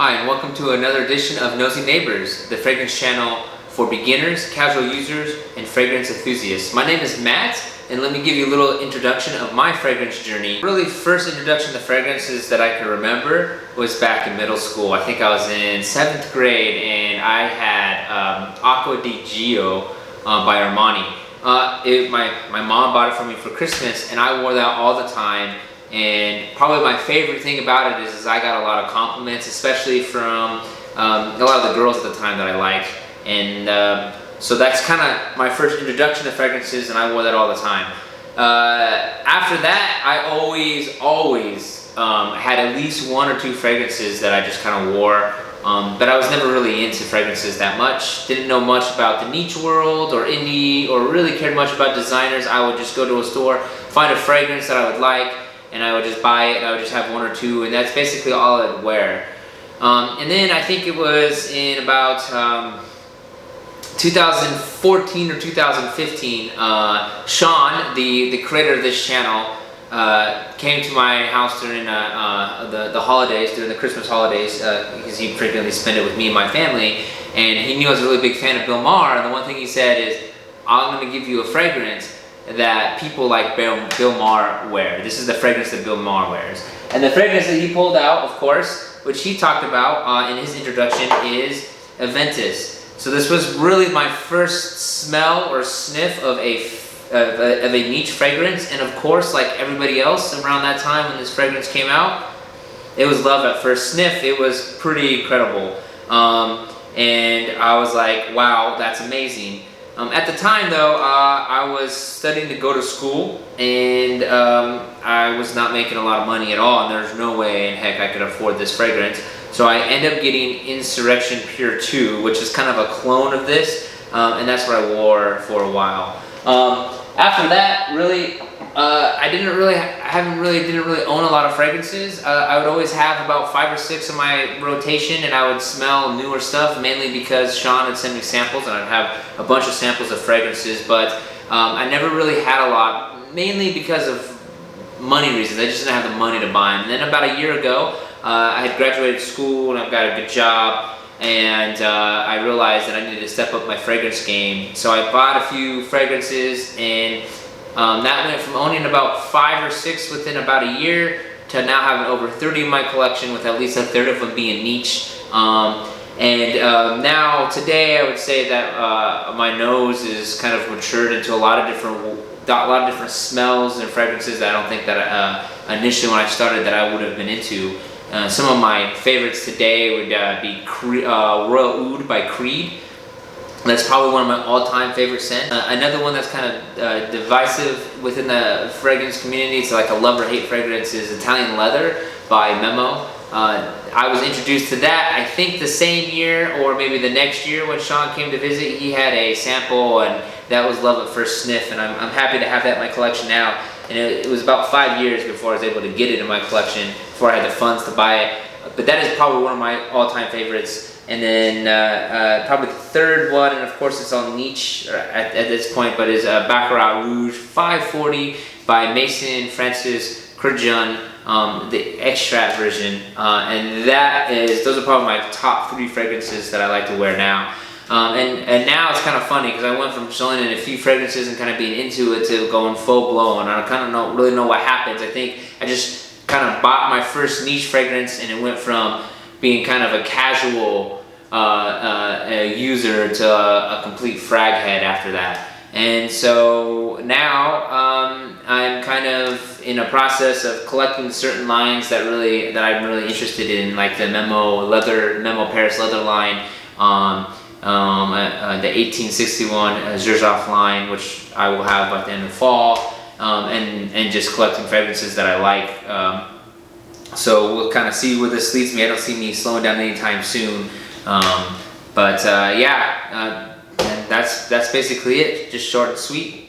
Hi, and welcome to another edition of Nosey Neighbors, the fragrance channel for beginners, casual users, and fragrance enthusiasts. My name is Matt, and let me give you a little introduction of my fragrance journey. Really, first introduction to fragrances that I can remember was back in middle school. I think I was in 7th grade, and I had Acqua di Gio by Armani. My mom bought it for me for Christmas, and I wore that all the time. And probably my favorite thing about it is I got a lot of compliments, especially from a lot of the girls at the time that I liked. And so that's kind of my first introduction to fragrances, and I wore that all the time. After that, I always had at least one or two fragrances that I just kind of wore. But I was never really into fragrances that much. Didn't know much about the niche world or indie, or really cared much about designers. I would just go to a store, find a fragrance that I would like, and I would just buy it, and I would just have one or two, and that's basically all I'd wear. And then I think it was in about 2014 or 2015, Sean, the creator of this channel, came to my house during the holidays, during the Christmas holidays, because he frequently spent it with me and my family, and he knew I was a really big fan of Bill Maher, and the one thing he said is, I'm going to give you a fragrance that people like Bill Maher wear. This is the fragrance that Bill Maher wears. And the fragrance that he pulled out, of course, which he talked about in his introduction, is Aventus. So this was really my first smell or sniff of a niche fragrance, and of course, like everybody else around that time when this fragrance came out, it was love at first sniff. It was pretty incredible. And I was like, wow, that's amazing. At the time though, I was studying to go to school, and I was not making a lot of money at all, and there's no way in heck I could afford this fragrance. So I ended up getting Insurrection Pure 2, which is kind of a clone of this, and that's what I wore for a while. After that, really, I didn't really own a lot of fragrances. I would always have about 5 or 6 in my rotation, and I would smell newer stuff, mainly because Sean would send me samples, and I'd have a bunch of samples of fragrances, but I never really had a lot, mainly because of money reasons. I just didn't have the money to buy them. And then about a year ago, I had graduated school, and I've got a good job, and I realized that I needed to step up my fragrance game. So I bought a few fragrances, and that went from owning about 5 or 6 within about a year to now having over 30 in my collection, with at least a third of them being niche. Now today I would say that my nose is kind of matured into a lot of different smells and fragrances that I don't think that initially when I started that I would have been into. Some of my favorites today would be Royal Oud by Creed. That's probably one of my all-time favorite scents. Another one that's kind of divisive within the fragrance community, it's like a love or hate fragrance, is Italian Leather by Memo. I was introduced to that, I think the same year or maybe the next year when Sean came to visit. He had a sample, and that was love at first sniff, and I'm happy to have that in my collection now. And it was about 5 years before I was able to get it in my collection, before I had the funds to buy it. But that is probably one of my all-time favorites. And then probably the third one, and of course it's all niche at this point, but is Baccarat Rouge 540 by Mason Francis Kurjan, the extract version. And those are probably my top 3 fragrances that I like to wear now. And now it's kind of funny, because I went from selling in a few fragrances and kind of being into it to going full blown. I kind of don't really know what happens. I think I just kind of bought my first niche fragrance, and it went from being kind of a casual user to a complete frag head after that. And so now I'm kind of in a process of collecting certain lines that I'm really interested in, like the Memo Paris leather line, the 1861 Zherzhoff line, which I will have by the end of fall, and just collecting fragrances that I like. So we'll kind of see where this leads me. I don't see me slowing down anytime soon. That's basically it. Just short and sweet.